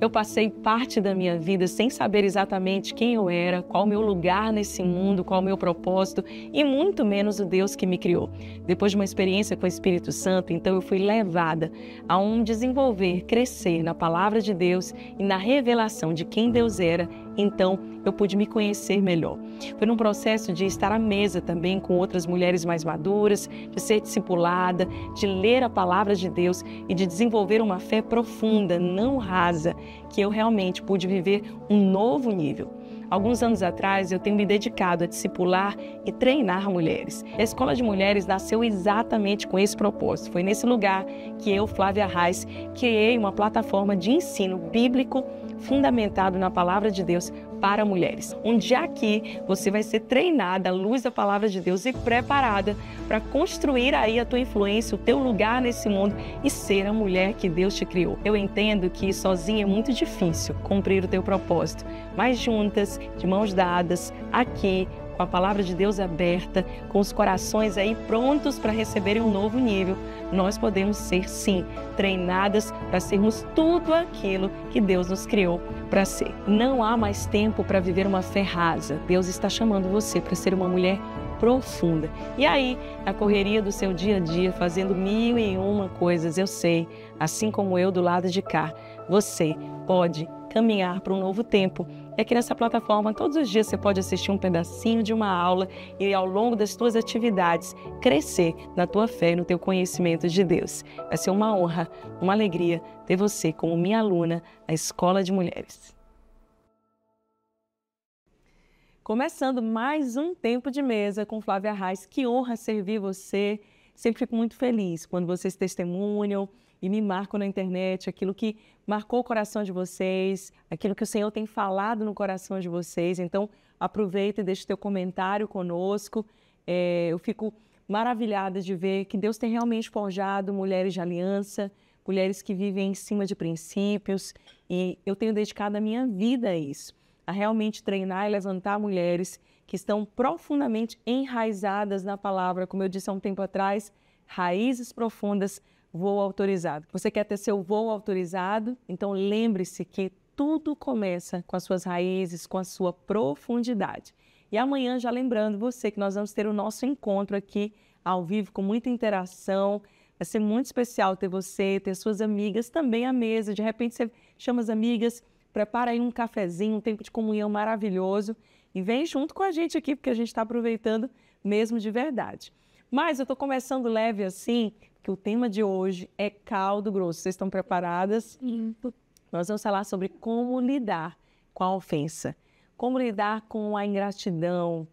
Eu passei parte da minha vida sem saber exatamente quem eu era, qual o meu lugar nesse mundo, qual o meu propósito e muito menos o Deus que me criou. Depois de uma experiência com o Espírito Santo, então eu fui levada a desenvolver, crescer na palavra de Deus e na revelação de quem Deus era. Então eu pude me conhecer melhor. Foi num processo de estar à mesa também com outras mulheres mais maduras, de ser discipulada, de ler a palavra de Deus e de desenvolver uma fé profunda, não rasa, que eu realmente pude viver um novo nível. Alguns anos atrás, eu tenho me dedicado a discipular e treinar mulheres. A Escola de Mulheres nasceu exatamente com esse propósito. Foi nesse lugar que eu, Flávia Reis, criei uma plataforma de ensino bíblico fundamentado na palavra de Deus para mulheres. Onde aqui você vai ser treinada à luz da palavra de Deus e preparada para construir aí a tua influência, o teu lugar nesse mundo e ser a mulher que Deus te criou. Eu entendo que sozinha é muito difícil cumprir o teu propósito, mas juntas, de mãos dadas, aqui, com a palavra de Deus aberta, com os corações aí prontos para receberem um novo nível, nós podemos ser, sim, treinadas para sermos tudo aquilo que Deus nos criou para ser. Não há mais tempo para viver uma fé rasa. Deus está chamando você para ser uma mulher profunda. E aí, na correria do seu dia a dia, fazendo 1001 coisas, eu sei, assim como eu do lado de cá, você pode caminhar para um novo tempo. E aqui nessa plataforma, todos os dias você pode assistir um pedacinho de uma aula e ao longo das tuas atividades crescer na tua fé e no teu conhecimento de Deus. Vai ser uma honra, uma alegria ter você como minha aluna na Escola de Mulheres. Começando mais um Tempo de Mesa com Flávia Reis. Que honra servir você. Sempre fico muito feliz quando vocês testemunham e me marcam na internet aquilo que marcou o coração de vocês, aquilo que o Senhor tem falado no coração de vocês. Então, aproveita e deixa o teu comentário conosco. Eu fico maravilhada de ver que Deus tem realmente forjado mulheres de aliança, mulheres que vivem em cima de princípios, e eu tenho dedicado a minha vida a isso, a realmente treinar e levantar mulheres que estão profundamente enraizadas na palavra, como eu disse há um tempo atrás, raízes profundas, voo autorizado. Você quer ter seu voo autorizado? Então lembre-se que tudo começa com as suas raízes, com a sua profundidade. E amanhã, já lembrando você que nós vamos ter o nosso encontro aqui ao vivo, com muita interação. Vai ser muito especial ter você, ter suas amigas também à mesa. De repente você chama as amigas, prepara aí um cafezinho, um tempo de comunhão maravilhoso e vem junto com a gente aqui, porque a gente está aproveitando mesmo de verdade. Mas eu estou começando leve assim, que o tema de hoje é caldo grosso. Vocês estão preparadas? Sim. Nós vamos falar sobre como lidar com a ofensa, como lidar com a ingratidão,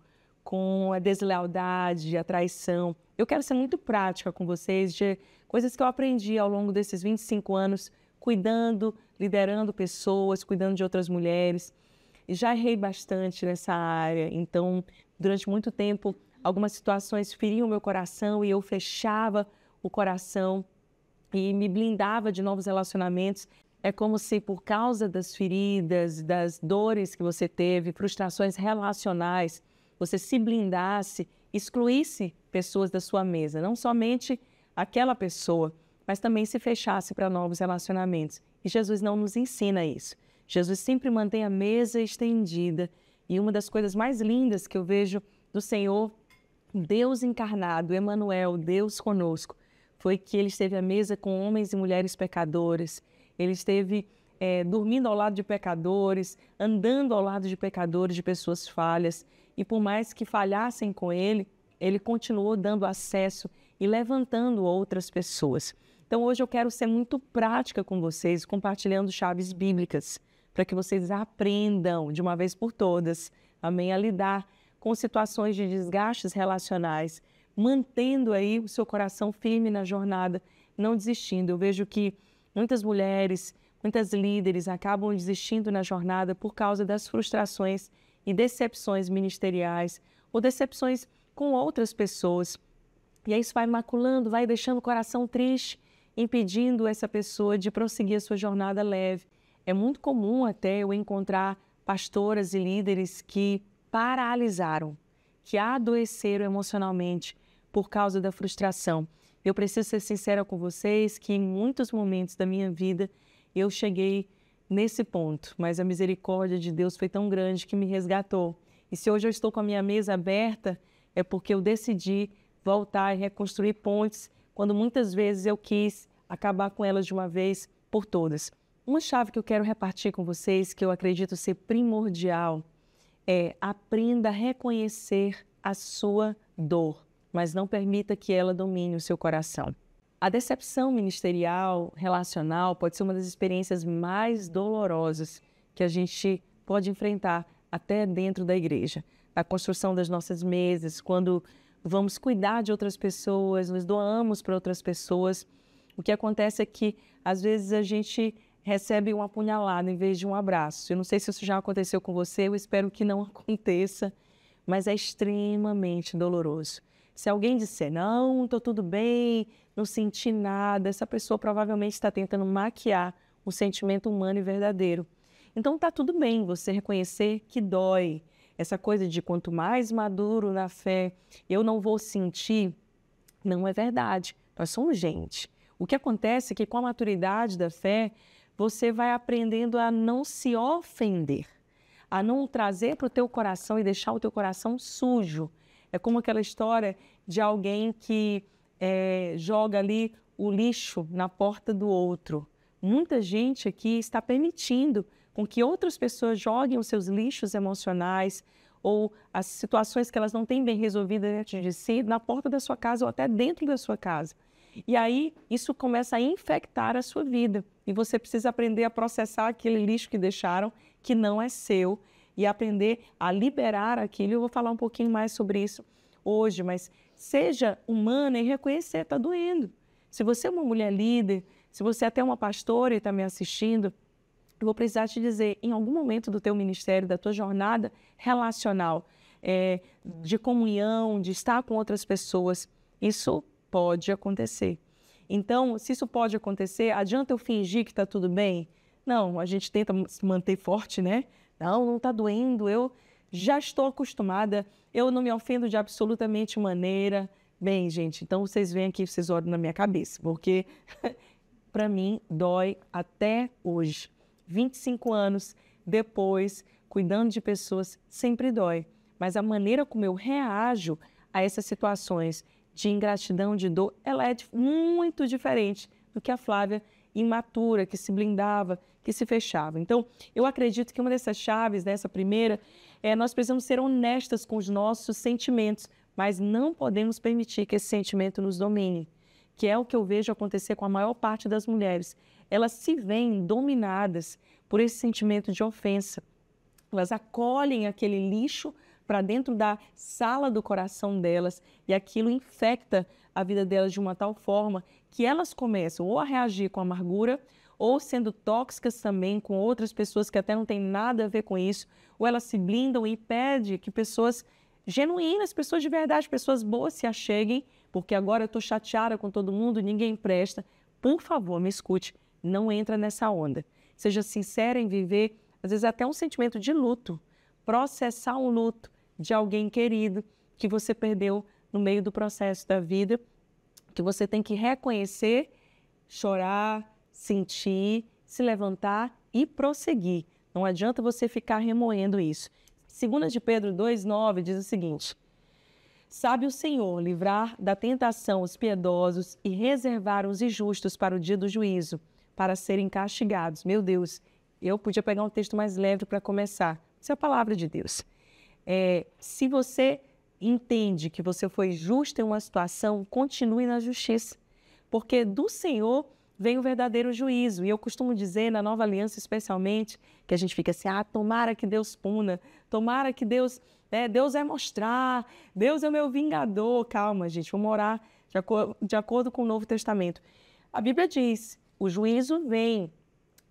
com a deslealdade, a traição. Eu quero ser muito prática com vocês de coisas que eu aprendi ao longo desses 25 anos, cuidando, liderando pessoas, cuidando de outras mulheres. E já errei bastante nessa área, então, durante muito tempo, algumas situações feriam o meu coração e eu fechava o coração e me blindava de novos relacionamentos. É como se por causa das feridas, das dores que você teve, frustrações relacionais, você se blindasse, excluísse pessoas da sua mesa. Não somente aquela pessoa, mas também se fechasse para novos relacionamentos. E Jesus não nos ensina isso. Jesus sempre mantém a mesa estendida. E uma das coisas mais lindas que eu vejo do Senhor, Deus encarnado, Emanuel, Deus conosco, foi que ele esteve à mesa com homens e mulheres pecadores. Ele esteve dormindo ao lado de pecadores, andando ao lado de pecadores, de pessoas falhas. E por mais que falhassem com ele, ele continuou dando acesso e levantando outras pessoas. Então hoje eu quero ser muito prática com vocês, compartilhando chaves bíblicas, para que vocês aprendam de uma vez por todas, amém, a lidar com situações de desgastes relacionais, mantendo aí o seu coração firme na jornada, não desistindo. Eu vejo que muitas mulheres, muitas líderes acabam desistindo na jornada por causa das frustrações e decepções ministeriais ou decepções com outras pessoas. E aí isso vai maculando, vai deixando o coração triste, impedindo essa pessoa de prosseguir a sua jornada leve. É muito comum até eu encontrar pastoras e líderes que paralisaram, que adoeceram emocionalmente por causa da frustração. Eu preciso ser sincera com vocês que em muitos momentos da minha vida eu cheguei nesse ponto, mas a misericórdia de Deus foi tão grande que me resgatou. E se hoje eu estou com a minha mesa aberta, é porque eu decidi voltar e reconstruir pontes, quando muitas vezes eu quis acabar com elas de uma vez por todas. Uma chave que eu quero repartir com vocês, que eu acredito ser primordial, é: aprenda a reconhecer a sua dor, mas não permita que ela domine o seu coração. A decepção ministerial, relacional, pode ser uma das experiências mais dolorosas que a gente pode enfrentar até dentro da igreja. Na construção das nossas mesas, quando vamos cuidar de outras pessoas, nos doamos para outras pessoas, o que acontece é que, às vezes, a gente recebe uma apunhalada em vez de um abraço. Eu não sei se isso já aconteceu com você, eu espero que não aconteça, mas é extremamente doloroso. Se alguém disser, não, estou tudo bem, não senti nada, essa pessoa provavelmente está tentando maquiar o sentimento humano e verdadeiro. Então está tudo bem você reconhecer que dói. Essa coisa de quanto mais maduro na fé eu não vou sentir, não é verdade. Nós somos gente. O que acontece é que com a maturidade da fé, você vai aprendendo a não se ofender, a não trazer para o teu coração e deixar o teu coração sujo. É como aquela história de alguém que joga ali o lixo na porta do outro. Muita gente aqui está permitindo com que outras pessoas joguem os seus lixos emocionais ou as situações que elas não têm bem resolvidas dentro de si, na porta da sua casa ou até dentro da sua casa. E aí, isso começa a infectar a sua vida. E você precisa aprender a processar aquele lixo que deixaram, que não é seu, e aprender a liberar aquilo. Eu vou falar um pouquinho mais sobre isso hoje, mas seja humana e reconhecer, está doendo. Se você é uma mulher líder, se você é até uma pastora e está me assistindo, eu vou precisar te dizer, em algum momento do teu ministério, da tua jornada relacional, de comunhão, de estar com outras pessoas, isso pode acontecer. Então, se isso pode acontecer, adianta eu fingir que está tudo bem? Não, a gente tenta se manter forte, né? Não está doendo, eu já estou acostumada, eu não me ofendo de absolutamente maneira. Bem, gente, então vocês vêm aqui, vocês olham na minha cabeça, porque para mim dói até hoje. 25 anos depois, cuidando de pessoas, sempre dói. Mas a maneira como eu reajo a essas situações de ingratidão, de dor, ela é muito diferente do que a Flávia imatura, que se blindava, que se fechava. Então, eu acredito que uma dessas chaves, dessa primeira, nós precisamos ser honestas com os nossos sentimentos, mas não podemos permitir que esse sentimento nos domine, que é o que eu vejo acontecer com a maior parte das mulheres. Elas se veem dominadas por esse sentimento de ofensa. Elas acolhem aquele lixo para dentro da sala do coração delas e aquilo infecta a vida delas de uma tal forma que elas começam ou a reagir com amargura ou sendo tóxicas também com outras pessoas que até não têm nada a ver com isso, ou elas se blindam e impedem que pessoas genuínas, pessoas de verdade, pessoas boas se acheguem, porque agora eu estou chateada com todo mundo, ninguém presta. Por favor, me escute, não entra nessa onda. Seja sincera em viver, às vezes até um sentimento de luto, processar um luto de alguém querido que você perdeu no meio do processo da vida, que você tem que reconhecer, chorar, sentir, se levantar e prosseguir. Não adianta você ficar remoendo isso. 2 de Pedro 2,9 diz o seguinte: sabe o Senhor livrar da tentação os piedosos e reservar os injustos para o dia do juízo, para serem castigados. Meu Deus, eu podia pegar um texto mais leve para começar. Isso é a palavra de Deus. Se você entende que você foi justo em uma situação, continue na justiça, porque do Senhor vem o verdadeiro juízo. E eu costumo dizer, na Nova Aliança especialmente, que a gente fica assim, tomara que Deus puna, tomara que Deus vai mostrar, Deus é o meu vingador. Calma, gente, vamos orar de acordo com o Novo Testamento. A Bíblia diz, o juízo vem,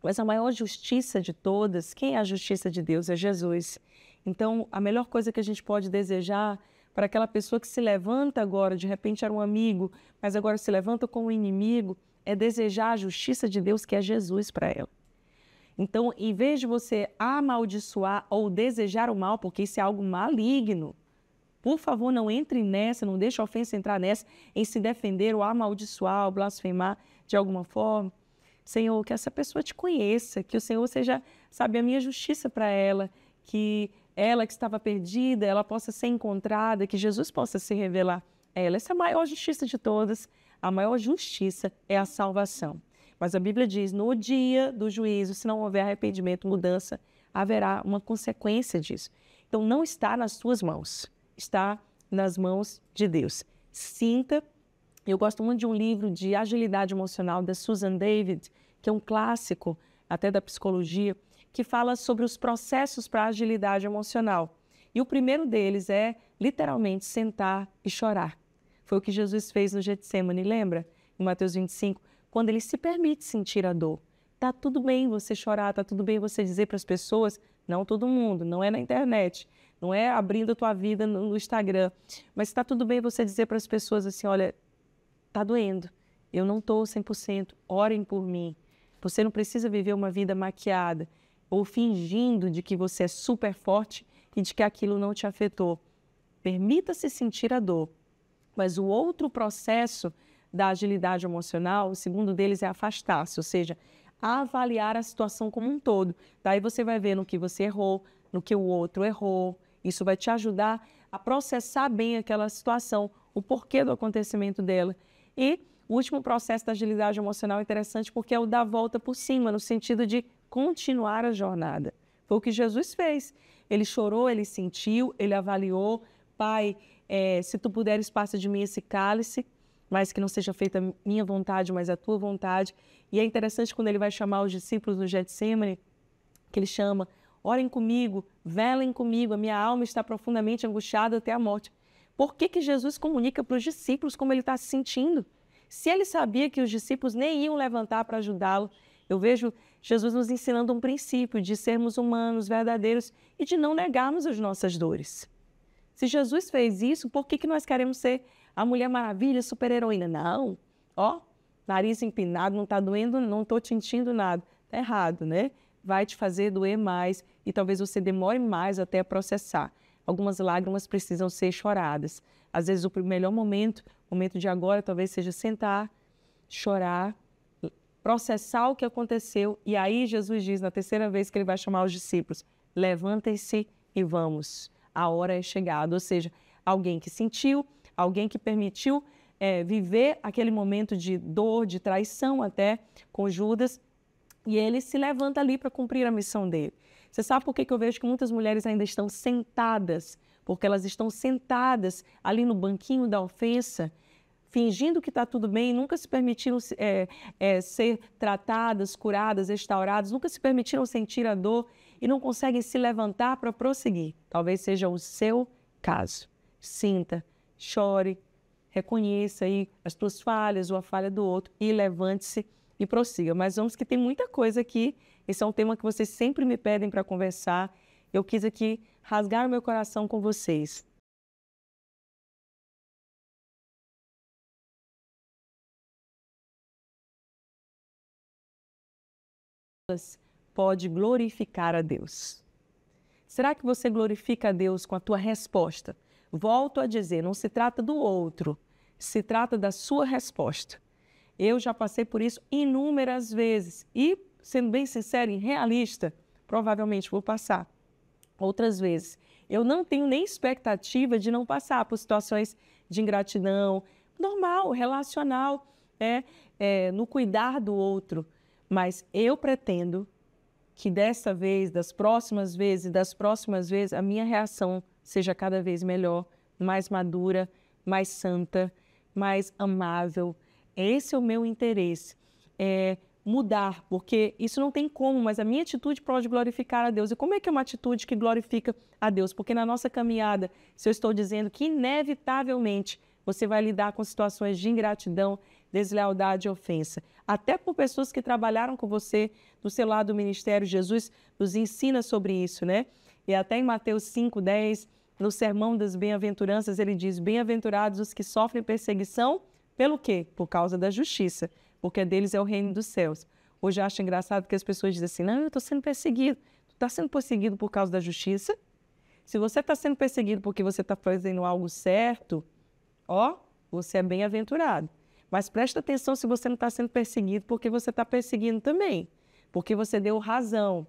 mas a maior justiça de todas, quem é a justiça de Deus? É Jesus. Então, a melhor coisa que a gente pode desejar para aquela pessoa que se levanta agora, de repente era um amigo, mas agora se levanta como inimigo, é desejar a justiça de Deus, que é Jesus, para ela. Então, em vez de você amaldiçoar ou desejar o mal, porque isso é algo maligno, por favor, não entre nessa, não deixe a ofensa entrar nessa, em se defender ou amaldiçoar ou blasfemar de alguma forma. Senhor, que essa pessoa te conheça, que o Senhor seja, sabe, a minha justiça para ela, que ela que estava perdida, ela possa ser encontrada, que Jesus possa se revelar a ela. Essa é a maior justiça de todas. A maior justiça é a salvação. Mas a Bíblia diz, no dia do juízo, se não houver arrependimento, mudança, haverá uma consequência disso. Então, não está nas suas mãos, está nas mãos de Deus. Sinta. Eu gosto muito de um livro de agilidade emocional da Susan David, que é um clássico até da psicologia, que fala sobre os processos para a agilidade emocional. E o primeiro deles é, literalmente, sentar e chorar. Foi o que Jesus fez no Getsemane, lembra? Em Mateus 25, quando ele se permite sentir a dor. Tá tudo bem você chorar, tá tudo bem você dizer para as pessoas, não todo mundo, não é na internet, não é abrindo a tua vida no Instagram, mas está tudo bem você dizer para as pessoas assim, olha, tá doendo, eu não estou 100%, orem por mim. Você não precisa viver uma vida maquiada ou fingindo de que você é super forte e de que aquilo não te afetou. Permita-se sentir a dor. Mas o outro processo da agilidade emocional, o segundo deles é afastar-se, ou seja, avaliar a situação como um todo. Daí você vai ver no que você errou, no que o outro errou. Isso vai te ajudar a processar bem aquela situação, o porquê do acontecimento dela. E o último processo da agilidade emocional é interessante porque é o da volta por cima, no sentido de continuar a jornada. Foi o que Jesus fez. Ele chorou, ele sentiu, ele avaliou. Pai, se tu puderes, passa de mim esse cálice, mas que não seja feita a minha vontade, mas a tua vontade. E é interessante quando ele vai chamar os discípulos no Getsemane, que ele chama, orem comigo, velem comigo, a minha alma está profundamente angustiada até a morte. Por que Jesus comunica para os discípulos como ele está se sentindo? Se ele sabia que os discípulos nem iam levantar para ajudá-lo, eu vejo Jesus nos ensinando um princípio de sermos humanos, verdadeiros e de não negarmos as nossas dores. Se Jesus fez isso, por que nós queremos ser a Mulher Maravilha, super-heroína? Não, ó, nariz empinado, não está doendo, não estou sentindo nada. Está errado, né? Vai te fazer doer mais e talvez você demore mais até processar. Algumas lágrimas precisam ser choradas. Às vezes o melhor momento, o momento de agora, talvez seja sentar, chorar, processar o que aconteceu. E aí Jesus diz, na terceira vez que ele vai chamar os discípulos, levantem-se e vamos. A hora é chegada. Ou seja, alguém que sentiu, alguém que permitiu viver aquele momento de dor, de traição até com Judas, e ele se levanta ali para cumprir a missão dele. Você sabe por que eu vejo que muitas mulheres ainda estão sentadas? Porque elas estão sentadas ali no banquinho da ofensa, fingindo que está tudo bem, nunca se permitiram ser tratadas, curadas, restauradas, nunca se permitiram sentir a dor e não conseguem se levantar para prosseguir. Talvez seja o seu caso. Sinta, chore, reconheça aí as tuas falhas ou a falha do outro e levante-se e prossiga. Mas vamos que tem muita coisa aqui. Esse é um tema que vocês sempre me pedem para conversar. Eu quis aqui rasgar o meu coração com vocês. Pode glorificar a Deus. Será que você glorifica a Deus com a tua resposta? Volto a dizer, não se trata do outro, se trata da sua resposta. Eu já passei por isso inúmeras vezes e, sendo bem sincero e realista, provavelmente vou passar outras vezes. Eu não tenho nem expectativa de não passar por situações de ingratidão, normal, relacional, no cuidar do outro. Mas eu pretendo que dessa vez, das próximas vezes, a minha reação seja cada vez melhor, mais madura, mais santa, mais amável. Esse é o meu interesse, mudar, porque isso não tem como, mas a minha atitude pode glorificar a Deus. E como é que é uma atitude que glorifica a Deus? Porque na nossa caminhada, se eu estou dizendo que inevitavelmente você vai lidar com situações de ingratidão, deslealdade e ofensa, até por pessoas que trabalharam com você do seu lado do ministério, Jesus nos ensina sobre isso, né? E até em Mateus 5:10, no Sermão das Bem-aventuranças, ele diz, bem-aventurados os que sofrem perseguição, pelo quê? Por causa da justiça, porque deles é o reino dos céus. Hoje eu acho engraçado que as pessoas dizem assim, não, eu estou sendo perseguido. Tu está sendo perseguido por causa da justiça? Se você está sendo perseguido porque você está fazendo algo certo, ó, você é bem-aventurado. Mas presta atenção se você não está sendo perseguido, porque você está perseguindo também, porque você deu razão.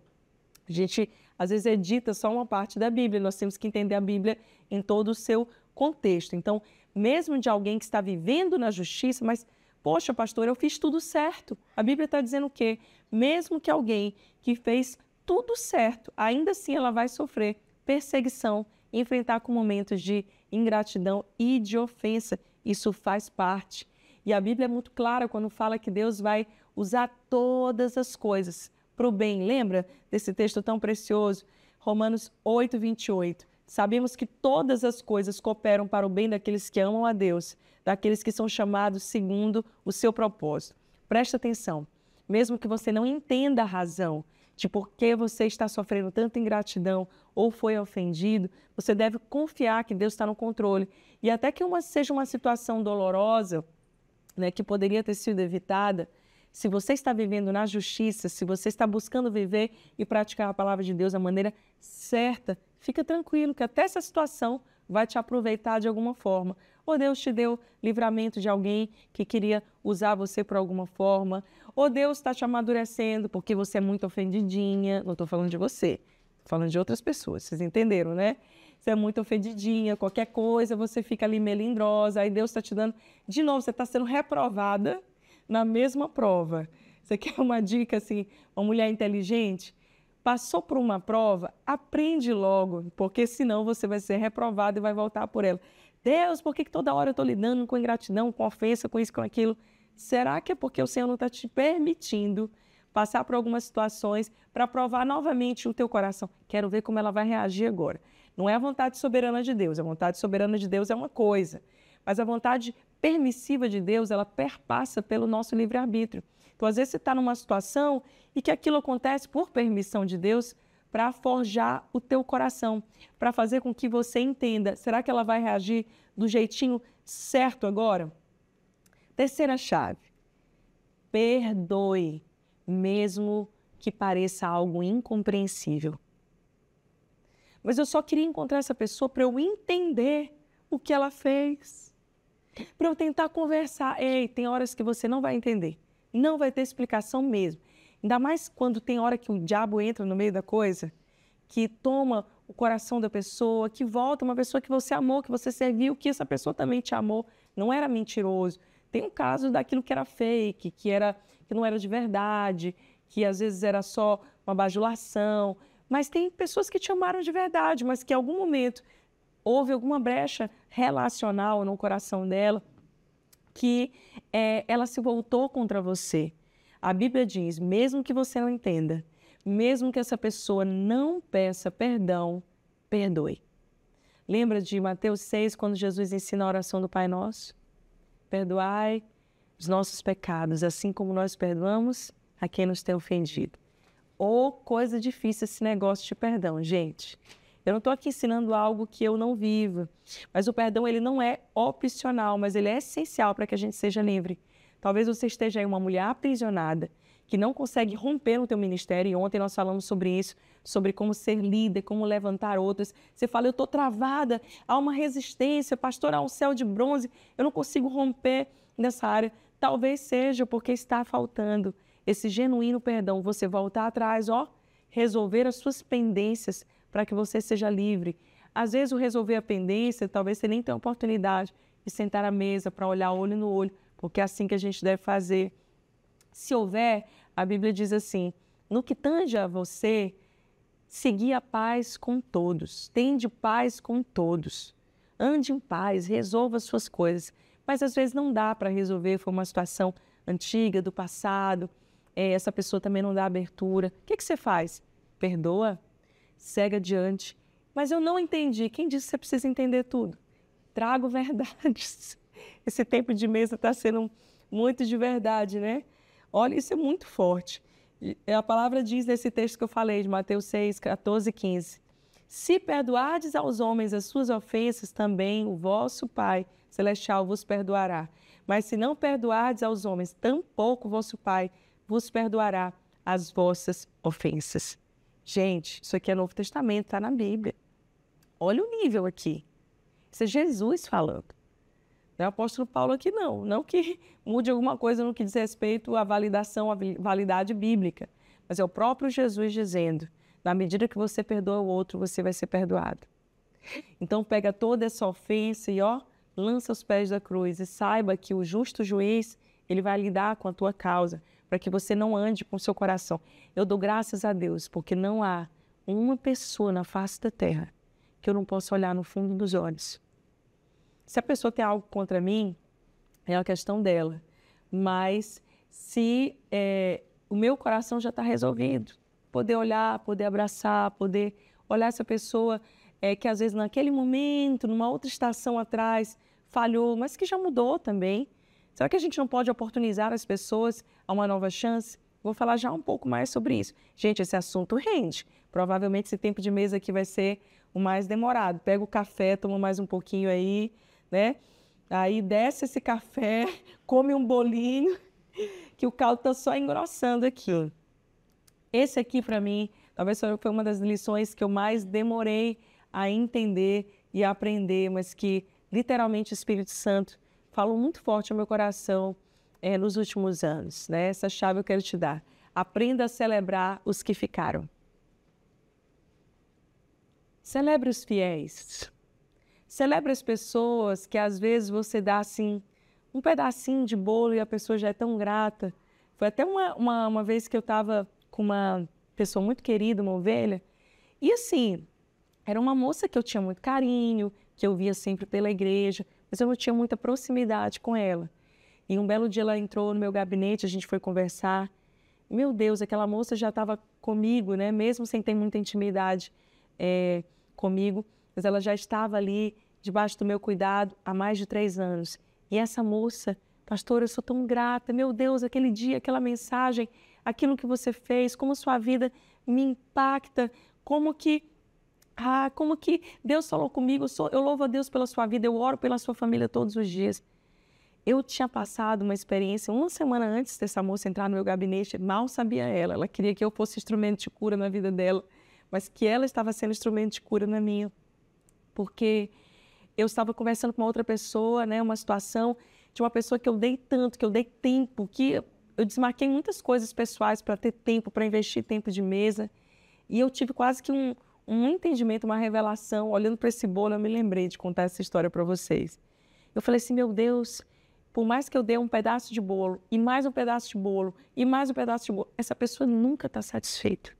A gente, às vezes, edita só uma parte da Bíblia, nós temos que entender a Bíblia em todo o seu contexto. Então, mesmo de alguém que está vivendo na justiça, mas, poxa, pastor, eu fiz tudo certo. A Bíblia está dizendo o quê? Mesmo que alguém que fez tudo certo, ainda assim ela vai sofrer perseguição, enfrentar com momentos de ingratidão e de ofensa. Isso faz parte. E a Bíblia é muito clara quando fala que Deus vai usar todas as coisas para o bem. Lembra desse texto tão precioso? Romanos 8, 28. Sabemos que todas as coisas cooperam para o bem daqueles que amam a Deus, daqueles que são chamados segundo o seu propósito. Presta atenção, mesmo que você não entenda a razão de por que você está sofrendo tanta ingratidão ou foi ofendido, você deve confiar que Deus está no controle. E até que seja uma situação dolorosa, né, que poderia ter sido evitada, se você está vivendo na justiça, se você está buscando viver e praticar a palavra de Deus da maneira certa, fica tranquilo que até essa situação vai te aproveitar de alguma forma. Ou Deus te deu livramento de alguém que queria usar você por alguma forma, ou Deus está te amadurecendo porque você é muito ofendidinha. Não estou falando de você, estou falando de outras pessoas, vocês entenderam, né? Você é muito ofendidinha, qualquer coisa, você fica ali melindrosa, aí Deus está te dando, de novo, você está sendo reprovada na mesma prova. Você quer uma dica, assim, uma mulher inteligente? Passou por uma prova, aprende logo, porque senão você vai ser reprovado e vai voltar por ela. Deus, por que toda hora eu estou lidando com ingratidão, com ofensa, com isso, com aquilo? Será que é porque o Senhor não está te permitindo passar por algumas situações para provar novamente o teu coração? Quero ver como ela vai reagir agora. Não é a vontade soberana de Deus, a vontade soberana de Deus é uma coisa, mas a vontade permissiva de Deus, ela perpassa pelo nosso livre-arbítrio. Então, às vezes, você está numa situação e que aquilo acontece por permissão de Deus para forjar o teu coração, para fazer com que você entenda, será que ela vai reagir do jeitinho certo agora? Terceira chave, perdoe, mesmo que pareça algo incompreensível. Mas eu só queria encontrar essa pessoa para eu entender o que ela fez, para eu tentar conversar. Ei, tem horas que você não vai entender, não vai ter explicação mesmo. Ainda mais quando tem hora que o diabo entra no meio da coisa, que toma o coração da pessoa, que volta uma pessoa que você amou, que você serviu, que essa pessoa também te amou, não era mentiroso. Tem um caso daquilo que era fake, que não era de verdade, que às vezes era só uma bajulação, mas tem pessoas que te amaram de verdade, mas que em algum momento houve alguma brecha relacional no coração dela, que ela se voltou contra você. A Bíblia diz, mesmo que você não entenda, mesmo que essa pessoa não peça perdão, perdoe. Lembra de Mateus 6, quando Jesus ensina a oração do Pai Nosso? Perdoai os nossos pecados, assim como nós perdoamos a quem nos tem ofendido. Ou coisa difícil esse negócio de perdão, gente. Eu não estou aqui ensinando algo que eu não vivo, mas o perdão ele não é opcional, mas ele é essencial para que a gente seja livre. Talvez você esteja aí uma mulher aprisionada, que não consegue romper no teu ministério, e ontem nós falamos sobre isso, sobre como ser líder, como levantar outras. Você fala, eu estou travada, há uma resistência, pastor, há um céu de bronze, eu não consigo romper nessa área. Talvez seja porque está faltando esse genuíno perdão, você voltar atrás, resolver as suas pendências para que você seja livre. Às vezes o resolver a pendência, talvez você nem tenha oportunidade de sentar à mesa para olhar olho no olho, porque é assim que a gente deve fazer. Se houver, a Bíblia diz assim, no que tange a você, segui a paz com todos, tende paz com todos, ande em paz, resolva as suas coisas. Mas às vezes não dá para resolver, foi uma situação antiga, do passado, essa pessoa também não dá abertura. O que você faz? Perdoa, segue adiante. Mas eu não entendi. Quem disse que você precisa entender tudo? Trago verdades. Esse tempo de mesa está sendo muito de verdade, né? Olha, isso é muito forte. A palavra diz nesse texto que eu falei, de Mateus 6, 14 e 15. Se perdoardes aos homens as suas ofensas, também o vosso Pai Celestial vos perdoará. Mas se não perdoardes aos homens, tampouco o vosso Pai vos perdoará as vossas ofensas. Gente, isso aqui é Novo Testamento, está na Bíblia. Olha o nível aqui. Isso é Jesus falando. O apóstolo Paulo aqui não que mude alguma coisa no que diz respeito à validação, à validade bíblica, mas é o próprio Jesus dizendo, na medida que você perdoa o outro, você vai ser perdoado. Então pega toda essa ofensa e lança aos pés da cruz e saiba que o justo juiz, ele vai lidar com a tua causa, para que você não ande com o seu coração. Eu dou graças a Deus, porque não há uma pessoa na face da terra que eu não possa olhar no fundo dos olhos. Se a pessoa tem algo contra mim, é uma questão dela. Mas se o meu coração já está resolvido, poder olhar, poder abraçar, poder olhar essa pessoa que às vezes naquele momento, numa outra estação atrás, falhou, mas que já mudou também. Será que a gente não pode oportunizar as pessoas a uma nova chance? Vou falar já um pouco mais sobre isso. Gente, esse assunto rende. Provavelmente esse tempo de mesa aqui vai ser o mais demorado. Pega o café, toma mais um pouquinho aí, né? Aí desce esse café, come um bolinho, que o caldo está só engrossando aqui. Esse aqui, para mim, talvez foi uma das lições que eu mais demorei a entender e a aprender, mas que, literalmente, o Espírito Santo falou muito forte ao meu coração nos últimos anos, né? Essa chave eu quero te dar. Aprenda a celebrar os que ficaram. Celebre os fiéis. Celebre as pessoas que, às vezes, você dá, assim, um pedacinho de bolo e a pessoa já é tão grata. Foi até uma vez que eu estava com uma pessoa muito querida, uma ovelha, e, assim, era uma moça que eu tinha muito carinho, que eu via sempre pela igreja, mas eu não tinha muita proximidade com ela. E um belo dia ela entrou no meu gabinete, a gente foi conversar. Meu Deus, aquela moça já estava comigo, né? Mesmo sem ter muita intimidade comigo, mas ela já estava ali, debaixo do meu cuidado, há mais de 3 anos. E essa moça, pastora, eu sou tão grata, meu Deus, aquele dia, aquela mensagem, aquilo que você fez, como sua vida me impacta, como que Deus falou comigo, eu louvo a Deus pela sua vida, eu oro pela sua família todos os dias. Eu tinha passado uma experiência, uma semana antes dessa moça entrar no meu gabinete, mal sabia ela queria que eu fosse instrumento de cura na vida dela, mas que ela estava sendo instrumento de cura na minha. Porque eu estava conversando com uma outra pessoa, né, uma situação de uma pessoa que eu dei tanto, que eu dei tempo, que eu desmarquei muitas coisas pessoais para ter tempo, para investir tempo de mesa, e eu tive quase que um entendimento, uma revelação, olhando para esse bolo, eu me lembrei de contar essa história para vocês. Eu falei assim, meu Deus, por mais que eu dê um pedaço de bolo, e mais um pedaço de bolo, e mais um pedaço de bolo, essa pessoa nunca está satisfeita.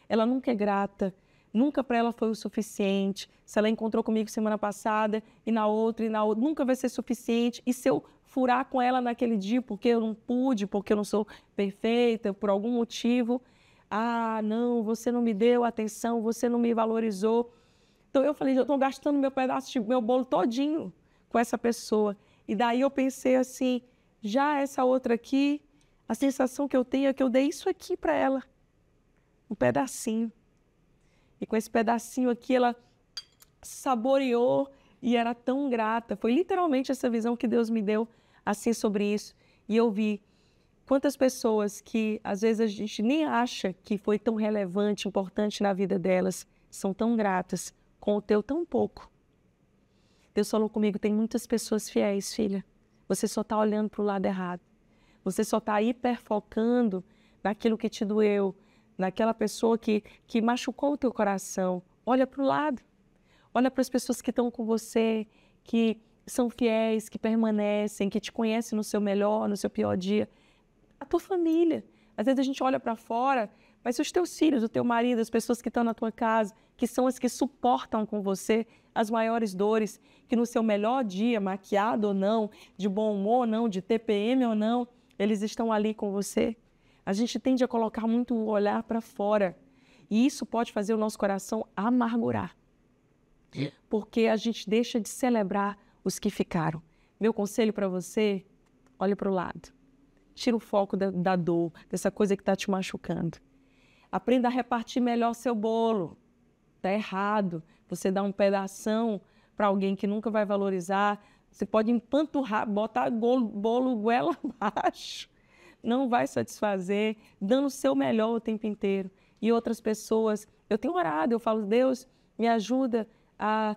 Ela nunca é grata, nunca para ela foi o suficiente. Se ela encontrou comigo semana passada, e na outra, nunca vai ser suficiente. E se eu furar com ela naquele dia, porque eu não pude, porque eu não sou perfeita, por algum motivo, não, você não me deu atenção, você não me valorizou. Então eu falei, eu estou gastando meu bolo todinho com essa pessoa. E daí eu pensei assim, já essa outra aqui, a sensação que eu tenho é que eu dei isso aqui para ela, um pedacinho. E com esse pedacinho aqui ela saboreou e era tão grata. Foi literalmente essa visão que Deus me deu assim sobre isso. E eu vi quantas pessoas que às vezes a gente nem acha que foi tão relevante, importante na vida delas, são tão gratas com o teu tão pouco. Deus falou comigo, tem muitas pessoas fiéis, filha. Você só está olhando para o lado errado. Você só está hiperfocando naquilo que te doeu, naquela pessoa que machucou o teu coração. Olha para o lado. Olha para as pessoas que estão com você, que são fiéis, que permanecem, que te conhecem no seu melhor, no seu pior dia. A tua família. Às vezes a gente olha para fora, mas os teus filhos, o teu marido, as pessoas que estão na tua casa, que são as que suportam com você as maiores dores, que no seu melhor dia, maquiado ou não, de bom humor ou não, de TPM ou não, eles estão ali com você. A gente tende a colocar muito o olhar para fora. E isso pode fazer o nosso coração amargurar. Porque a gente deixa de celebrar os que ficaram. Meu conselho para você, olhe para o lado. Tira o foco da dor, dessa coisa que está te machucando. Aprenda a repartir melhor seu bolo. Está errado você dar um pedação para alguém que nunca vai valorizar. Você pode empanturrar, botar bolo goela abaixo. Não vai satisfazer, dando o seu melhor o tempo inteiro. E outras pessoas, eu tenho orado, eu falo, Deus, me ajuda a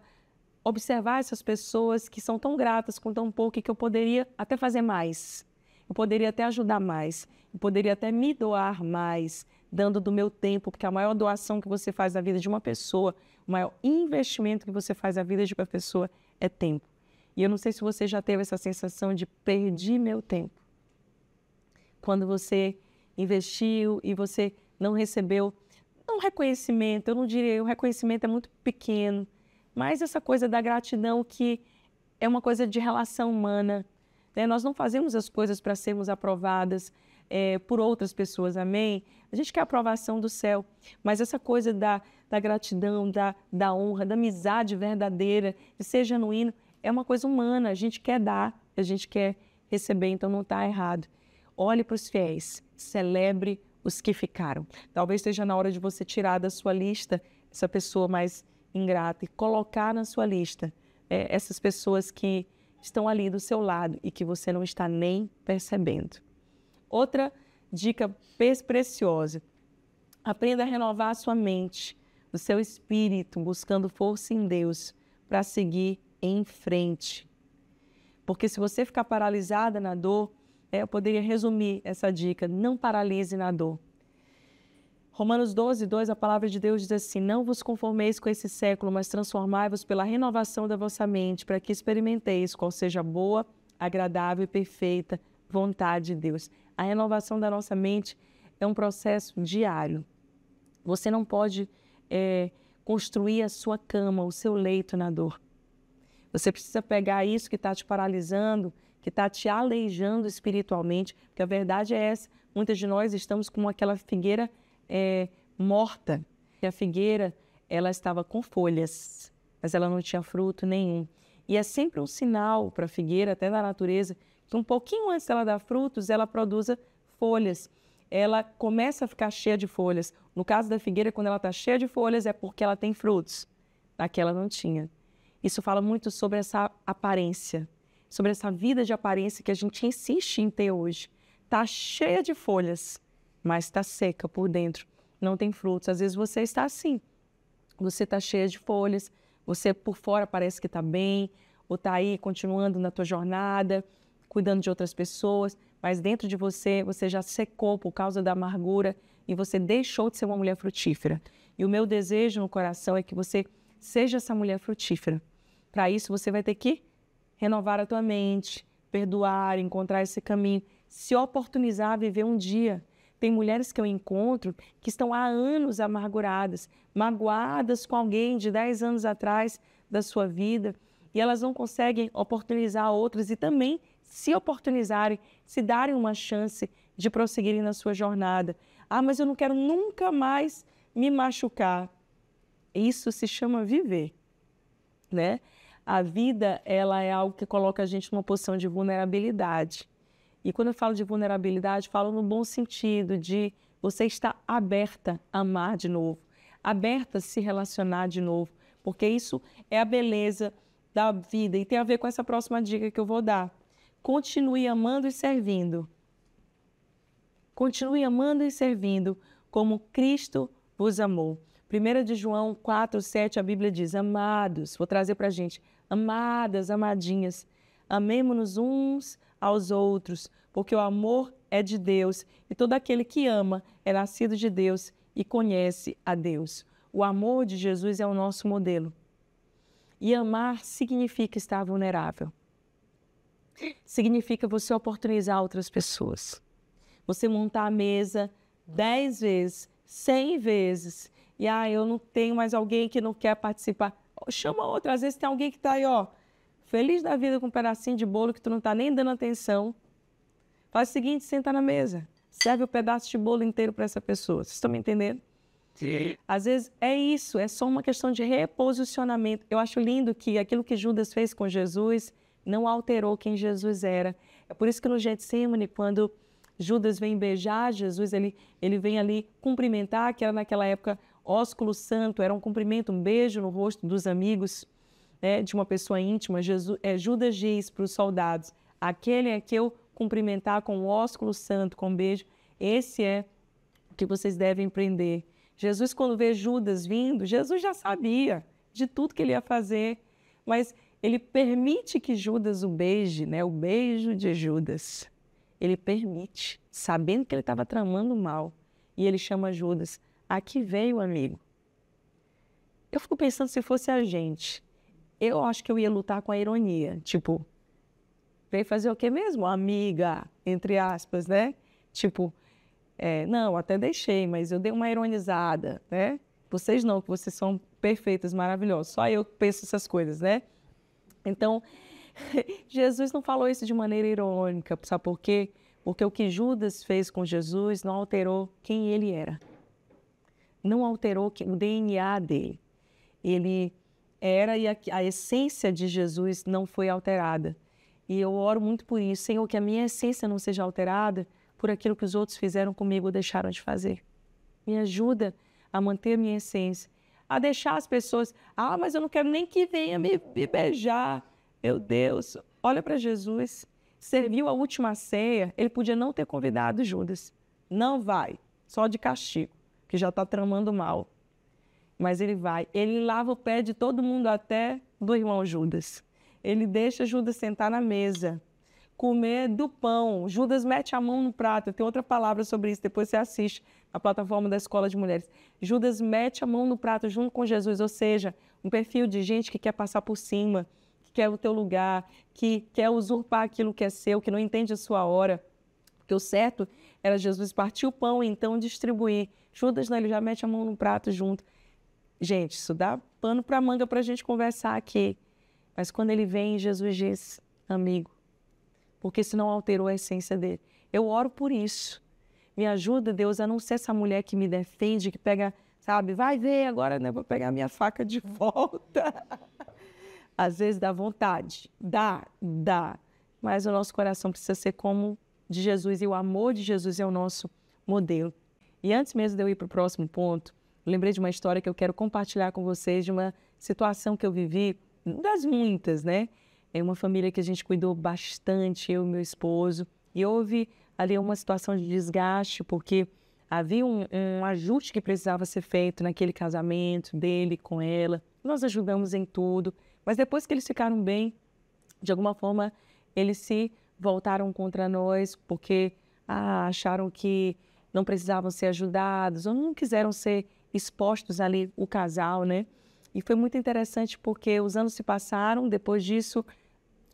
observar essas pessoas que são tão gratas com tão pouco e que eu poderia até fazer mais. Eu poderia até ajudar mais. Eu poderia até me doar mais, dando do meu tempo, porque a maior doação que você faz na vida de uma pessoa, o maior investimento que você faz na vida de uma pessoa é tempo. E eu não sei se você já teve essa sensação de perdi meu tempo. Quando você investiu e você não recebeu um reconhecimento, eu não diria, o reconhecimento é muito pequeno, mas essa coisa da gratidão que é uma coisa de relação humana, né? Nós não fazemos as coisas para sermos aprovadas por outras pessoas, amém? A gente quer a aprovação do céu, mas essa coisa da gratidão, da honra, da amizade verdadeira, de ser genuíno, é uma coisa humana, a gente quer dar, a gente quer receber, então não está errado. Olhe para os fiéis, celebre os que ficaram. Talvez esteja na hora de você tirar da sua lista essa pessoa mais ingrata e colocar na sua lista essas pessoas que estão ali do seu lado e que você não está nem percebendo. Outra dica preciosa: aprenda a renovar a sua mente, o seu espírito, buscando força em Deus para seguir em frente. Porque se você ficar paralisada na dor, eu poderia resumir essa dica: não paralise na dor. Romanos 12:2, a palavra de Deus diz assim: não vos conformeis com esse século, mas transformai-vos pela renovação da vossa mente, para que experimenteis qual seja a boa, agradável e perfeita vontade de Deus. A renovação da nossa mente é um processo diário. Você não pode construir a sua cama, o seu leito na dor. Você precisa pegar isso que está te paralisando, que está te aleijando espiritualmente, porque a verdade é essa: muitas de nós estamos como aquela figueira morta. E a figueira, ela estava com folhas, mas ela não tinha fruto nenhum. E é sempre um sinal para a figueira, até da natureza, que um pouquinho antes dela dar frutos, ela produza folhas. Ela começa a ficar cheia de folhas. No caso da figueira, quando ela está cheia de folhas, é porque ela tem frutos. Naquela não tinha. Isso fala muito sobre essa aparência, sobre essa vida de aparência que a gente insiste em ter hoje. Está cheia de folhas, mas está seca por dentro, não tem frutos. Às vezes você está assim, você está cheia de folhas, você por fora parece que está bem, ou está aí continuando na tua jornada, cuidando de outras pessoas, mas dentro de você, você já secou por causa da amargura e você deixou de ser uma mulher frutífera. E o meu desejo no coração é que você seja essa mulher frutífera. Para isso, você vai ter que renovar a tua mente, perdoar, encontrar esse caminho, se oportunizar a viver um dia. Tem mulheres que eu encontro que estão há anos amarguradas, magoadas com alguém de 10 anos atrás da sua vida, e elas não conseguem oportunizar outras e também se oportunizarem, se darem uma chance de prosseguirem na sua jornada. Ah, mas eu não quero nunca mais me machucar. Isso se chama viver, né? A vida, ela é algo que coloca a gente numa posição de vulnerabilidade. E quando eu falo de vulnerabilidade, falo no bom sentido de você estar aberta a amar de novo, aberta a se relacionar de novo, porque isso é a beleza da vida e tem a ver com essa próxima dica que eu vou dar. Continue amando e servindo. Continue amando e servindo como Cristo vos amou. 1 de João 4:7, a Bíblia diz: amados, vou trazer para a gente, amadas, amadinhas, amemo-nos uns aos outros, porque o amor é de Deus e todo aquele que ama é nascido de Deus e conhece a Deus. O amor de Jesus é o nosso modelo. E amar significa estar vulnerável. Significa você oportunizar outras pessoas. Você montar a mesa 10 vezes, 100 vezes, e eu não tenho mais alguém que não quer participar. Chama outra, às vezes tem alguém que está aí, feliz da vida com um pedacinho de bolo que tu não está nem dando atenção. Faz o seguinte, senta na mesa, serve o pedaço de bolo inteiro para essa pessoa. Vocês estão me entendendo? Sim. Às vezes é isso, é só uma questão de reposicionamento. Eu acho lindo que aquilo que Judas fez com Jesus não alterou quem Jesus era. É por isso que no Getsêmani, quando Judas vem beijar Jesus, ele vem ali cumprimentar, que era naquela época ósculo santo, era um cumprimento, um beijo no rosto dos amigos, né, de uma pessoa íntima. Judas diz para os soldados: aquele é que eu cumprimentar com o ósculo santo, com um beijo, esse é o que vocês devem prender. Jesus, quando vê Judas vindo, Jesus já sabia de tudo que ele ia fazer, Mas ele permite que Judas o beije, né? O beijo de Judas. Ele permite, sabendo que ele estava tramando mal. E ele chama Judas. Aqui veio, amigo. Eu fico pensando se fosse a gente. Eu acho que eu ia lutar com a ironia. Tipo, veio fazer o quê mesmo? Amiga, entre aspas, né? Tipo, não, até deixei, mas eu dei uma ironizada, né? Vocês não, que vocês são perfeitas, maravilhosas. Só eu penso essas coisas, né? Então, Jesus não falou isso de maneira irônica, sabe por quê? Porque o que Judas fez com Jesus não alterou quem ele era. Não alterou o DNA dele. Ele era e a essência de Jesus não foi alterada. E eu oro muito por isso, Senhor, que a minha essência não seja alterada por aquilo que os outros fizeram comigo ou deixaram de fazer. Me ajuda a manter a minha essência, a deixar as pessoas, mas eu não quero nem que venha me beijar. Meu Deus, olha para Jesus, serviu a última ceia, ele podia não ter convidado Judas. Não vai, só de castigo, que já está tramando mal. Mas ele vai, ele lava o pé de todo mundo, até do irmão Judas. Ele deixa Judas sentar na mesa, comer do pão. Judas mete a mão no prato. Tem outra palavra sobre isso, depois você assiste na plataforma da Escola de Mulheres. Judas mete a mão no prato junto com Jesus, ou seja, um perfil de gente que quer passar por cima, que quer o teu lugar, que quer usurpar aquilo que é seu, que não entende a sua hora. Porque o certo era Jesus partir o pão e então distribuir. Judas, não, ele já mete a mão no prato junto. Gente, isso dá pano para manga para a gente conversar aqui. Mas quando ele vem, Jesus diz, amigo, porque senão alterou a essência dele. Eu oro por isso. Me ajuda, Deus, a não ser essa mulher que me defende, que pega, sabe, vai ver agora, né? Vou pegar minha faca de volta. Às vezes dá vontade, dá. Mas o nosso coração precisa ser como de Jesus e o amor de Jesus é o nosso modelo. E antes mesmo de eu ir para o próximo ponto, eu lembrei de uma história que eu quero compartilhar com vocês, de uma situação que eu vivi, das muitas, né? É uma família que a gente cuidou bastante, eu e meu esposo, e houve ali uma situação de desgaste, porque havia um ajuste que precisava ser feito naquele casamento dele com ela. Nós ajudamos em tudo, mas depois que eles ficaram bem, de alguma forma, eles se voltaram contra nós, porque acharam que não precisavam ser ajudados, ou não quiseram ser expostos ali, o casal, né? E foi muito interessante porque os anos se passaram, depois disso,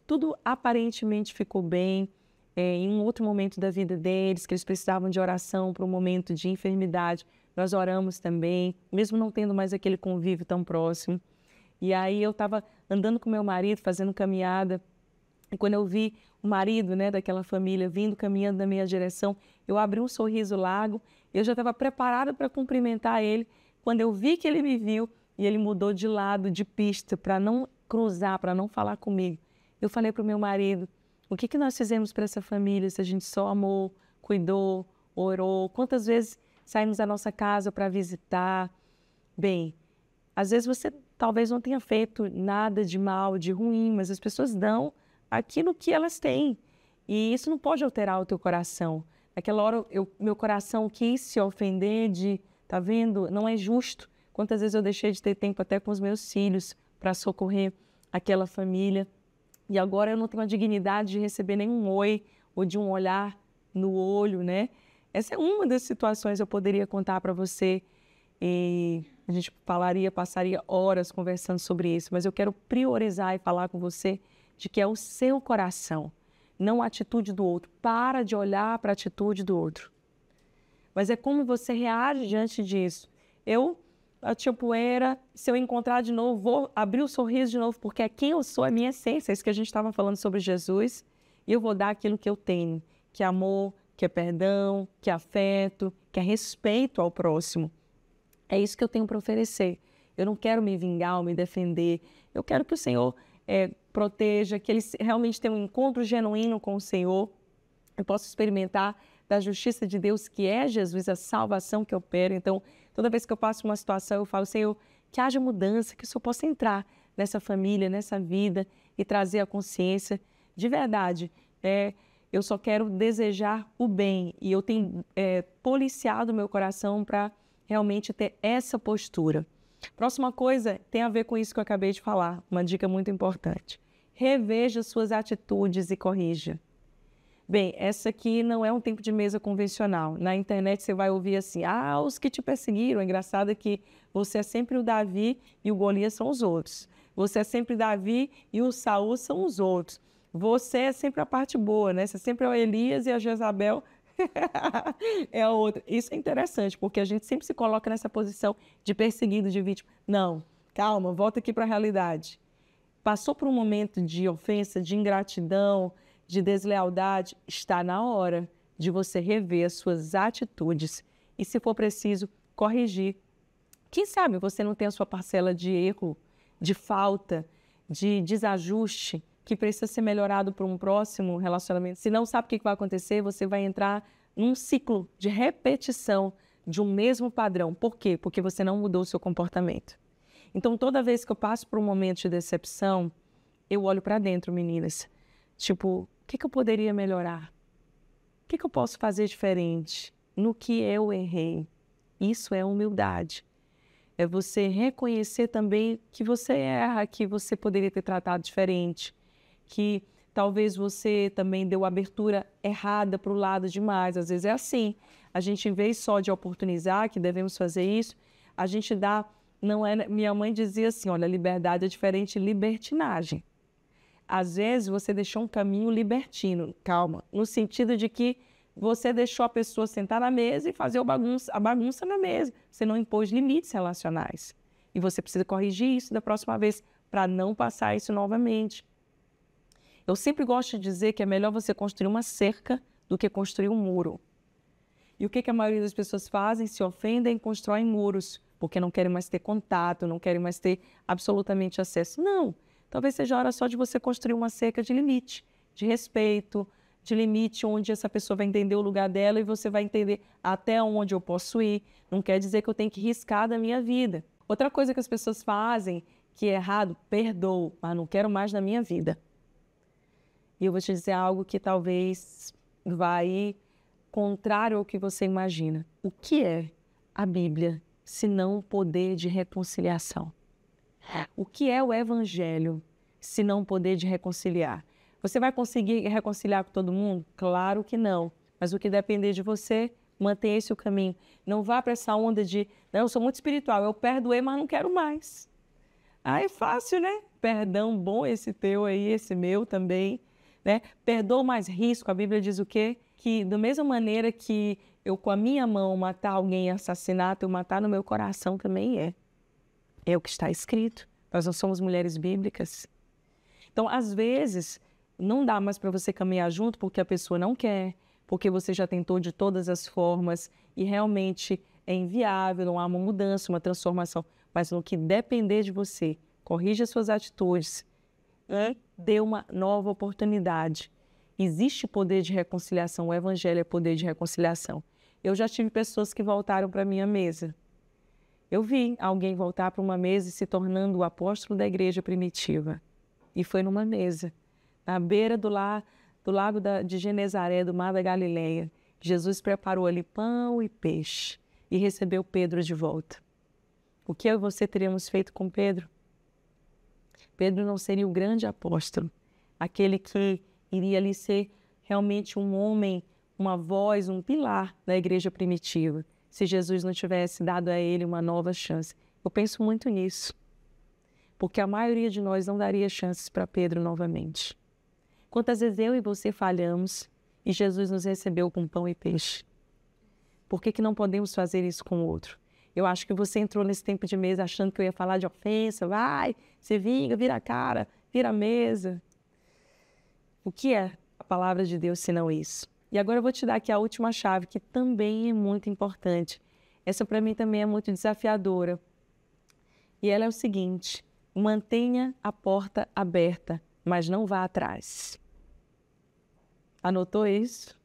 tudo aparentemente ficou bem. Em um outro momento da vida deles, que eles precisavam de oração para um momento de enfermidade, nós oramos também, mesmo não tendo mais aquele convívio tão próximo. E aí eu estava andando com meu marido, fazendo caminhada, e quando eu vi o marido, né, daquela família vindo, caminhando na minha direção, eu abri um sorriso largo, eu já estava preparada para cumprimentar ele, quando eu vi que ele me viu, e ele mudou de lado, de pista, para não cruzar, para não falar comigo. Eu falei para o meu marido, o que nós fizemos para essa família, se a gente só amou, cuidou, orou, quantas vezes saímos da nossa casa para visitar? Bem, às vezes você talvez não tenha feito nada de mal, de ruim, mas as pessoas dão aquilo que elas têm. E isso não pode alterar o teu coração. Naquela hora, meu coração quis se ofender de, tá vendo? Não é justo. Quantas vezes eu deixei de ter tempo até com os meus filhos para socorrer aquela família. E agora eu não tenho a dignidade de receber nenhum oi ou de um olhar no olho, né? Essa é uma das situações que eu poderia contar para você. E a gente passaria horas conversando sobre isso. Mas eu quero priorizar e falar com você de que é o seu coração, não a atitude do outro. Para de olhar para a atitude do outro. Mas é como você reage diante disso. A tia Poeira, se eu encontrar de novo, vou abrir o sorriso de novo, porque é quem eu sou, é minha essência. É isso que a gente estava falando sobre Jesus. E eu vou dar aquilo que eu tenho, que é amor, que é perdão, que é afeto, que é respeito ao próximo. É isso que eu tenho para oferecer. Eu não quero me vingar ou me defender. Eu quero que o Senhor proteja, que eles realmente tenham um encontro genuíno com o Senhor. Eu posso experimentar da justiça de Deus, que é Jesus, a salvação que opera. Então, toda vez que eu passo uma situação, eu falo, Senhor, que haja mudança, que o Senhor possa entrar nessa família, nessa vida e trazer a consciência. De verdade, eu só quero desejar o bem e eu tenho policiado meu coração para realmente ter essa postura. Próxima coisa tem a ver com isso que eu acabei de falar, uma dica muito importante. Reveja suas atitudes e corrija. Bem, essa aqui não é um tempo de mesa convencional. Na internet você vai ouvir assim, os que te perseguiram. O engraçado é que você é sempre o Davi e o Golias são os outros. Você é sempre Davi e o Saul são os outros. Você é sempre a parte boa, né? Você é sempre é o Elias e a Jezabel é a outra. Isso é interessante, porque a gente sempre se coloca nessa posição de perseguido, de vítima. Não, calma, volta aqui para a realidade. Passou por um momento de ofensa, de ingratidão, de deslealdade, está na hora de você rever as suas atitudes e, se for preciso, corrigir. Quem sabe você não tem a sua parcela de erro, de falta, de desajuste, que precisa ser melhorado para um próximo relacionamento. Se não sabe o que vai acontecer, você vai entrar num ciclo de repetição de um mesmo padrão. Por quê? Porque você não mudou o seu comportamento. Então, toda vez que eu passo por um momento de decepção, eu olho para dentro, meninas. Tipo, o que eu poderia melhorar? O que eu posso fazer diferente? No que eu errei? Isso é humildade. É você reconhecer também que você erra, que você poderia ter tratado diferente, que talvez você também deu abertura errada para o lado demais. Às vezes é assim. A gente, em vez só de oportunizar, que devemos fazer isso, a gente dá... Não é, minha mãe dizia assim, olha, liberdade é diferente de libertinagem. Às vezes você deixou um caminho libertino, calma, no sentido de que você deixou a pessoa sentar na mesa e fazer a bagunça na mesa. Você não impôs limites relacionais. E você precisa corrigir isso da próxima vez para não passar isso novamente. Eu sempre gosto de dizer que é melhor você construir uma cerca do que construir um muro. E o que a maioria das pessoas fazem? Se ofendem e constroem muros, porque não querem mais ter contato, não querem mais ter absolutamente acesso. Não. Talvez seja a hora só de você construir uma cerca de limite, de respeito, de limite onde essa pessoa vai entender o lugar dela e você vai entender até onde eu posso ir. Não quer dizer que eu tenho que riscar da minha vida. Outra coisa que as pessoas fazem, que é errado, perdoo, mas não quero mais na minha vida. E eu vou te dizer algo que talvez vai contrário ao que você imagina. O que é a Bíblia, se não o poder de reconciliação? O que é o Evangelho, se não o poder de reconciliar? Você vai conseguir reconciliar com todo mundo? Claro que não. Mas o que depender de você, mantenha esse o caminho. Não vá para essa onda de, não, eu sou muito espiritual, eu perdoei, mas não quero mais. É fácil, né? Perdão bom esse teu aí, esse meu também. Né? Perdoa mais risco. A Bíblia diz o quê? Que da mesma maneira que eu com a minha mão matar alguém em assassinato, eu matar no meu coração também é. É o que está escrito. Nós não somos mulheres bíblicas. Então, às vezes, não dá mais para você caminhar junto porque a pessoa não quer, porque você já tentou de todas as formas e realmente é inviável, não há uma mudança, uma transformação. Mas no que depender de você, corrija suas atitudes e dê uma nova oportunidade. Existe poder de reconciliação, o Evangelho é poder de reconciliação. Eu já tive pessoas que voltaram para a minha mesa. Eu vi alguém voltar para uma mesa e se tornando o apóstolo da igreja primitiva. E foi numa mesa, na beira do lago de Genezaré, do mar da Galileia. Jesus preparou ali pão e peixe e recebeu Pedro de volta. O que eu e você teríamos feito com Pedro? Pedro não seria o grande apóstolo, aquele que iria ali ser realmente um homem, uma voz, um pilar da igreja primitiva, se Jesus não tivesse dado a ele uma nova chance. Eu penso muito nisso, porque a maioria de nós não daria chances para Pedro novamente. Quantas vezes eu e você falhamos e Jesus nos recebeu com pão e peixe? Por que não podemos fazer isso com o outro? Eu acho que você entrou nesse tempo de mesa achando que eu ia falar de ofensa. Vai, se vinga, vira a cara, vira a mesa. O que é a palavra de Deus senão isso? E agora eu vou te dar aqui a última chave, que também é muito importante. Essa para mim também é muito desafiadora. E ela é o seguinte: mantenha a porta aberta, mas não vá atrás. Anotou isso?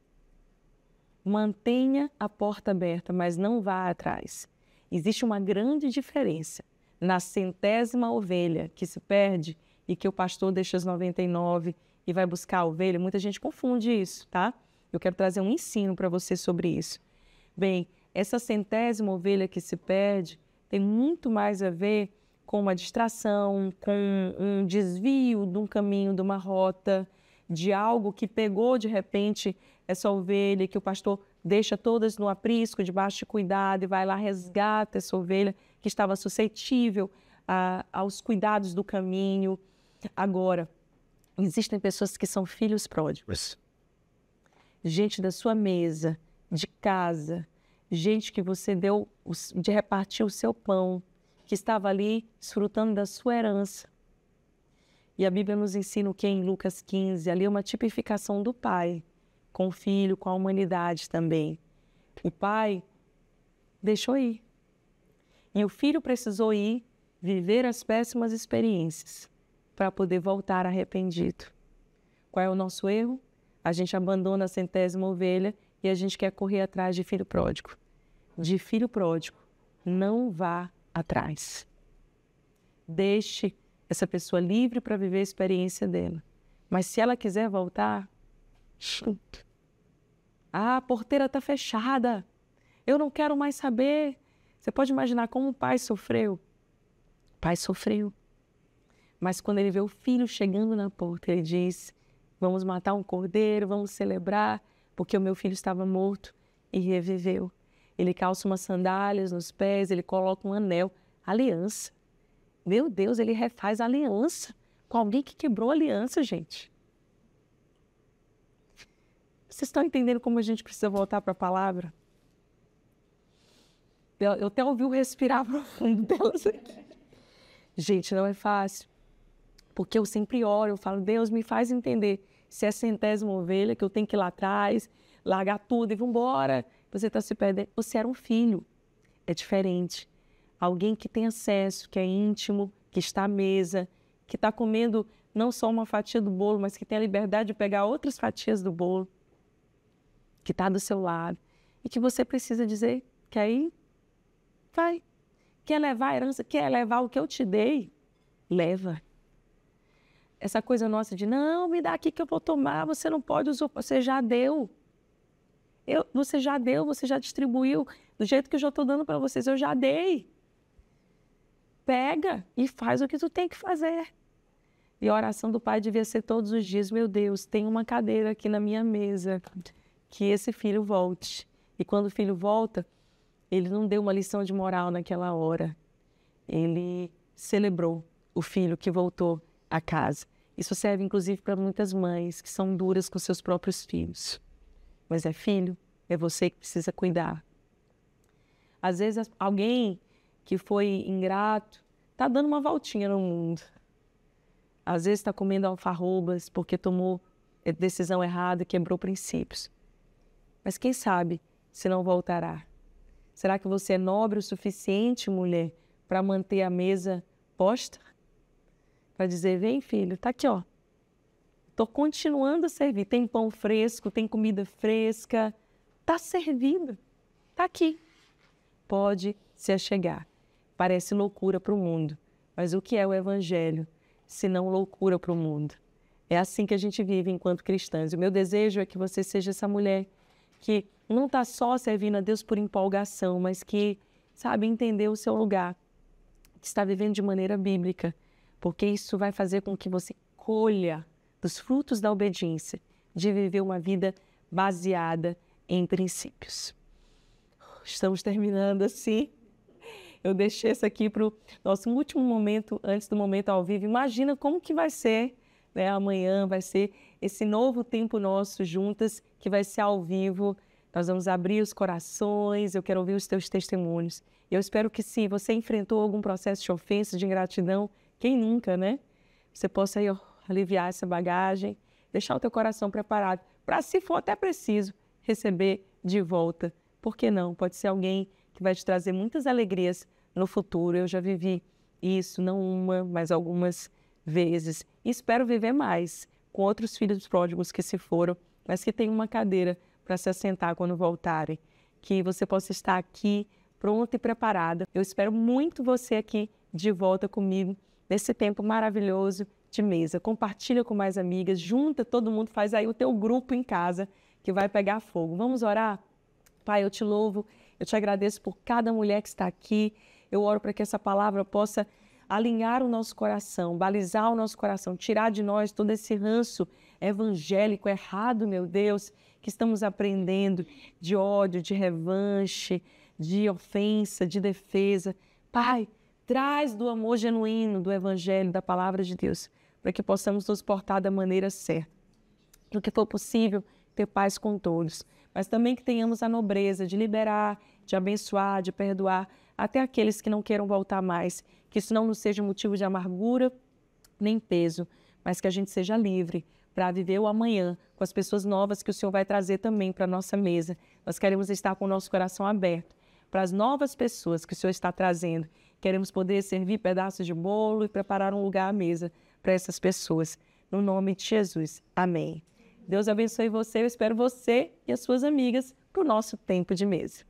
Mantenha a porta aberta, mas não vá atrás. Existe uma grande diferença na 100ª ovelha que se perde e que o pastor deixa as 99 e vai buscar a ovelha. Muita gente confunde isso, tá? Eu quero trazer um ensino para você sobre isso. Bem, essa 100ª ovelha que se perde tem muito mais a ver com uma distração, com um desvio de um caminho, de uma rota, de algo que pegou de repente essa ovelha, que o pastor deixa todas no aprisco, debaixo de cuidado, e vai lá, resgata essa ovelha que estava suscetível aos cuidados do caminho. Agora, existem pessoas que são filhos pródigos. Gente da sua mesa, de casa, gente que você deu de repartir o seu pão, que estava ali desfrutando da sua herança. E a Bíblia nos ensina o que em Lucas 15? Ali é uma tipificação do pai, com o filho, com a humanidade também. O pai deixou ir. E o filho precisou ir viver as péssimas experiências para poder voltar arrependido. Qual é o nosso erro? A gente abandona a 100ª ovelha e a gente quer correr atrás de filho pródigo. De filho pródigo, não vá atrás. Deixe essa pessoa livre para viver a experiência dela. Mas se ela quiser voltar, a porteira está fechada, eu não quero mais saber. Você pode imaginar como o pai sofreu? O pai sofreu. Mas quando ele vê o filho chegando na porta, ele diz: vamos matar um cordeiro, vamos celebrar, porque o meu filho estava morto e reviveu. Ele calça umas sandálias nos pés, ele coloca um anel, aliança. Meu Deus, ele refaz a aliança com alguém que quebrou a aliança, gente. Vocês estão entendendo como a gente precisa voltar para a palavra? Eu até ouvi o respirar profundo delas aqui. Gente, não é fácil. Porque eu sempre oro, eu falo: Deus, me faz entender se é a 100ª ovelha, que eu tenho que ir lá atrás, largar tudo e vamos embora. Você está se perdendo. Você era um filho. É diferente. Alguém que tem acesso, que é íntimo, que está à mesa, que está comendo não só uma fatia do bolo, mas que tem a liberdade de pegar outras fatias do bolo, que está do seu lado. E que você precisa dizer: quer ir? Vai. Quer levar a herança? Quer levar o que eu te dei? Leva. Essa coisa nossa de: não, me dá aqui que eu vou tomar, você não pode usar, você já deu. Você já deu, você já distribuiu, do jeito que eu já estou dando para vocês, eu já dei. Pega e faz o que tu tem que fazer. E a oração do pai devia ser todos os dias: meu Deus, tem uma cadeira aqui na minha mesa, que esse filho volte. E quando o filho volta, ele não deu uma lição de moral naquela hora. Ele celebrou o filho que voltou a casa. Isso serve, inclusive, para muitas mães que são duras com seus próprios filhos. Mas é filho, é você que precisa cuidar. Às vezes, alguém que foi ingrato está dando uma voltinha no mundo. Às vezes está comendo alfarrobas porque tomou decisão errada e quebrou princípios. Mas quem sabe se não voltará? Será que você é nobre o suficiente, mulher, para manter a mesa posta? Para dizer: vem, filho, tá aqui, ó. Estou continuando a servir. Tem pão fresco, tem comida fresca. Está servindo. Está aqui. Pode se achegar. Parece loucura para o mundo. Mas o que é o Evangelho, se não loucura para o mundo? É assim que a gente vive enquanto cristãs. O meu desejo é que você seja essa mulher que não está só servindo a Deus por empolgação, mas que sabe entender o seu lugar, que está vivendo de maneira bíblica, porque isso vai fazer com que você colha dos frutos da obediência, de viver uma vida baseada em princípios. Estamos terminando assim. Eu deixei isso aqui para o nosso último momento, antes do momento ao vivo. Imagina como que vai ser, né? Amanhã vai ser esse novo tempo nosso juntas, que vai ser ao vivo. Nós vamos abrir os corações, eu quero ouvir os teus testemunhos. Eu espero que, se você enfrentou algum processo de ofensa, de ingratidão, quem nunca, né? Você possa aí aliviar essa bagagem, deixar o teu coração preparado para, se for até preciso, receber de volta. Por que não? Pode ser alguém que vai te trazer muitas alegrias no futuro. Eu já vivi isso, não uma, mas algumas vezes. E espero viver mais com outros filhos pródigos que se foram, mas que têm uma cadeira para se assentar quando voltarem. Que você possa estar aqui, pronta e preparada. Eu espero muito você aqui de volta comigo nesse tempo maravilhoso de mesa. Compartilha com mais amigas, junta todo mundo, faz aí o teu grupo em casa que vai pegar fogo. Vamos orar? Pai, eu te louvo, eu te agradeço por cada mulher que está aqui. Eu oro para que essa palavra possa alinhar o nosso coração, balizar o nosso coração, tirar de nós todo esse ranço evangélico errado, meu Deus, que estamos aprendendo de ódio, de revanche, de ofensa, de defesa. Pai, traz do amor genuíno do evangelho, da palavra de Deus, para que possamos nos portar da maneira certa. No que for possível, ter paz com todos, mas também que tenhamos a nobreza de liberar, de abençoar, de perdoar, até aqueles que não queiram voltar mais, que isso não nos seja motivo de amargura nem peso, mas que a gente seja livre para viver o amanhã com as pessoas novas que o Senhor vai trazer também para a nossa mesa. Nós queremos estar com o nosso coração aberto para as novas pessoas que o Senhor está trazendo. Queremos poder servir pedaços de bolo e preparar um lugar à mesa para essas pessoas. No nome de Jesus. Amém. Deus abençoe você. Eu espero você e as suas amigas para o nosso tempo de mesa.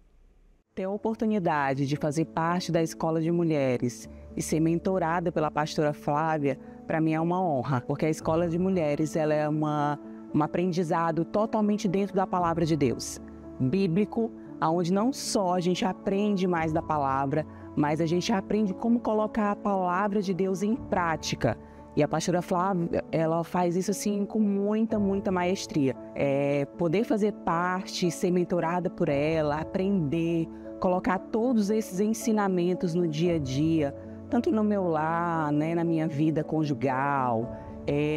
Ter a oportunidade de fazer parte da Escola de Mulheres e ser mentorada pela pastora Flávia, para mim é uma honra, porque a Escola de Mulheres ela é um aprendizado totalmente dentro da Palavra de Deus, bíblico, onde não só a gente aprende mais da palavra, mas a gente aprende como colocar a Palavra de Deus em prática. E a pastora Flávia, ela faz isso assim com muita maestria. Poder fazer parte, ser mentorada por ela, aprender, colocar todos esses ensinamentos no dia a dia, tanto no meu lar, né, na minha vida conjugal,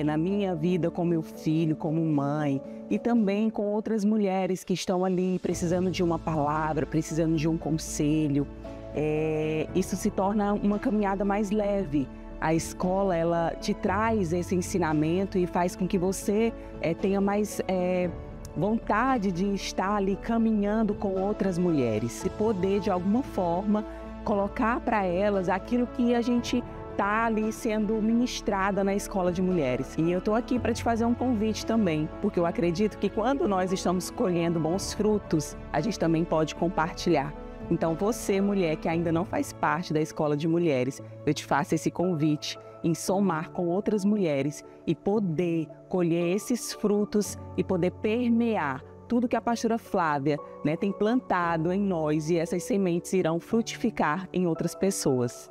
na minha vida com meu filho, como mãe, e também com outras mulheres que estão ali precisando de uma palavra, precisando de um conselho. Isso se torna uma caminhada mais leve. A escola, ela te traz esse ensinamento e faz com que você tenha mais vontade de estar ali caminhando com outras mulheres e poder, de alguma forma, colocar para elas aquilo que a gente está ali sendo ministrada na Escola de Mulheres. E eu estou aqui para te fazer um convite também, porque eu acredito que quando nós estamos colhendo bons frutos, a gente também pode compartilhar. Então você, mulher que ainda não faz parte da Escola de Mulheres, eu te faço esse convite em somar com outras mulheres e poder colher esses frutos e poder permear tudo que a pastora Flávia, né, tem plantado em nós, e essas sementes irão frutificar em outras pessoas.